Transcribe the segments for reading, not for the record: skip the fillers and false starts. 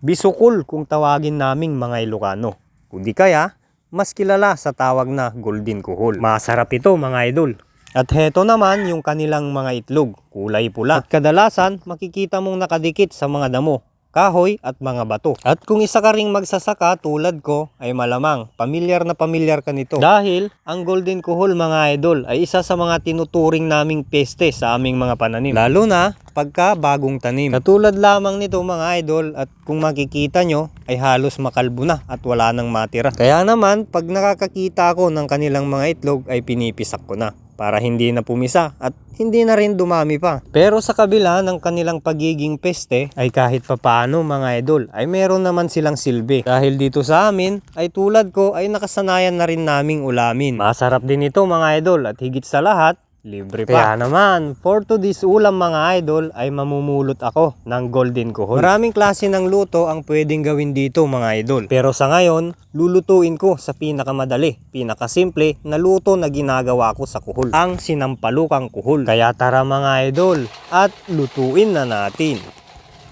Bisukol kung tawagin naming mga Ilocano. Kundi kaya, mas kilala sa tawag na golden kuhol. Masarap ito mga idol. At heto naman yung kanilang mga itlog, kulay pula. At kadalasan makikita mong nakadikit sa mga damo, kahoy at mga bato. At kung isa ka ring magsasaka tulad ko ay malamang pamilyar na pamilyar ka nito. Dahil ang golden kuhol mga idol ay isa sa mga tinuturing naming peste sa aming mga pananim. Lalo na pagka bagong tanim. Katulad lamang nito mga idol at kung makikita nyo ay halos makalbo na at wala nang matira. Kaya naman pag nakakakita ako ng kanilang mga itlog ay pinipisak ko na para hindi na pumisa at hindi na rin dumami pa. Pero sa kabila ng kanilang pagiging peste ay kahit papaano mga idol ay meron naman silang silbi. Dahil dito sa amin ay tulad ko ay nakasanayan na rin naming ulamin. Masarap din ito mga idol at higit sa lahat libre pa. Kaya naman, for today's ulam mga idol ay mamumulot ako ng golden kuhol. Maraming klase ng luto ang pwedeng gawin dito mga idol. Pero sa ngayon, lulutuin ko sa pinakamadali, pinakasimple na luto na ginagawa ko sa kuhol. Ang sinampalukang kuhol. Kaya tara mga idol at lutuin na natin.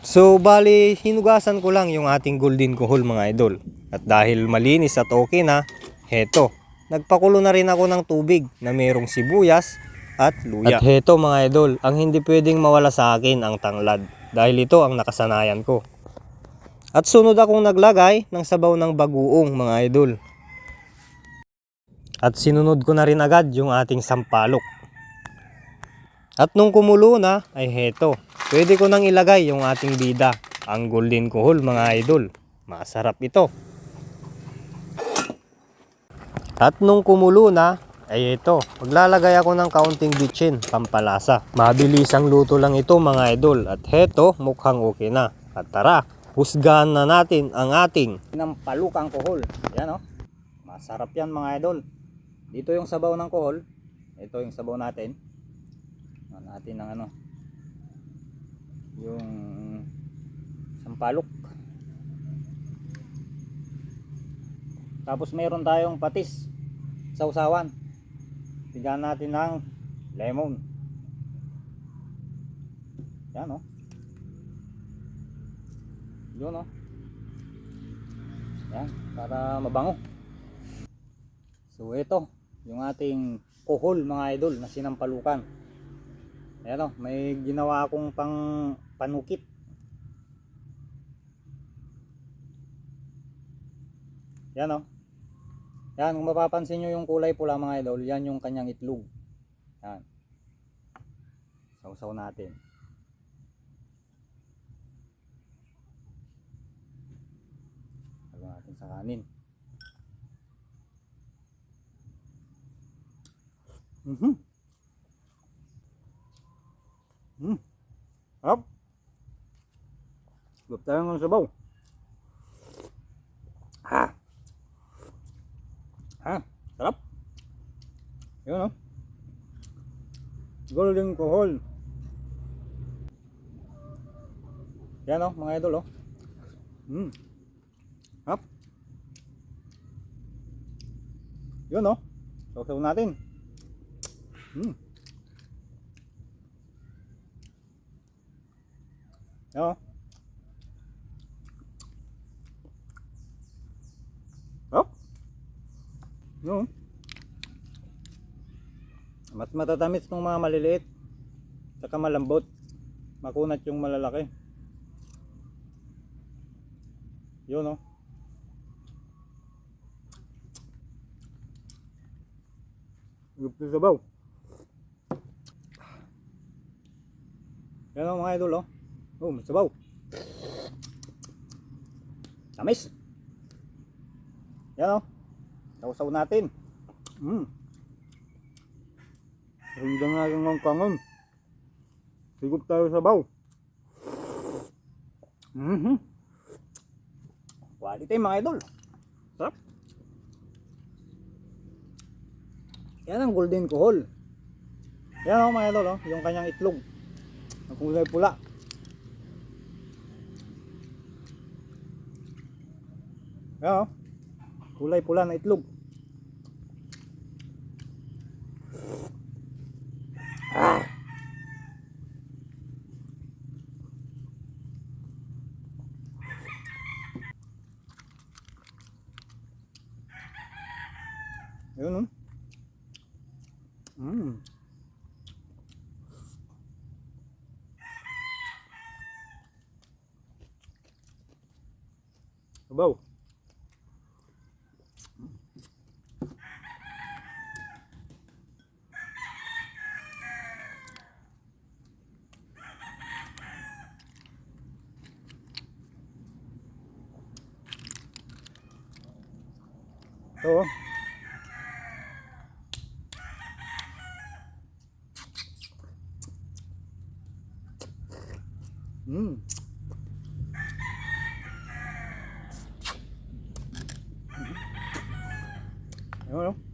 So bali, hinugasan ko lang yung ating golden kuhol mga idol. At dahil malinis at okay na, heto, nagpakulo na rin ako ng tubig na mayroong sibuyas at luya. At heto mga idol, ang hindi pwedeng mawala sa akin ang tanglad dahil ito ang nakasanayan ko. At sunod akong naglagay ng sabaw ng bagoong mga idol. At sinunod ko na rin agad yung ating sampalok. At nung kumulo na ay heto, pwede ko nang ilagay yung ating bida, ang golden kuhol mga idol. Masarap ito. At nung kumulo na ay ito, maglalagay ako ng kaunting bitchin, pampalasa. Mabilis ang luto lang ito mga idol. At heto, mukhang okay na. At tara, husgahan na natin ang ating sinampalukang kuhol. Yan o, masarap yan mga idol. Dito yung sabaw ng kuhol. Ito yung sabaw natin. Natin ng ano, yung sampalok. Tapos meron tayong patis, sausawan. Bigyan natin ng lemon. Yan o. Yun o. Yan, para mabango. So ito, yung ating kuhol mga idol na sinampalukan. Ayan o, may ginawa akong pang panukit. Yan o. Yan, kung mapapansin nyo yung kulay pula mga idol, yan yung kanyang itlog. Yan. Sausaw natin. Lagyan natin sa kanin. Up. Gap tayo ng sabaw. Sarap. Yun o. Golden kuhol. Yan o mga idol o. Up. Yun o. Sausaw natin. Yan o. Up. Yun. Mas matatamis ng mga maliliit, saka malambot, makunat yung malalaki. Yun o. Gusto sabaw. Yan o mga idol o. Oh, may sabaw. Tamis. Yan o. Sausaw natin. Hindi nga ng kangon. Sigop tayo sa baw. Quality mga idol. Sarap. Yan ang golden kuhol. Yan o mga idol o, yung kanyang itlog. Ang kulay pula. Yan o, kulay pula na itlog. Ayun, no? Sabaw. Ito, oh. Ayun, no?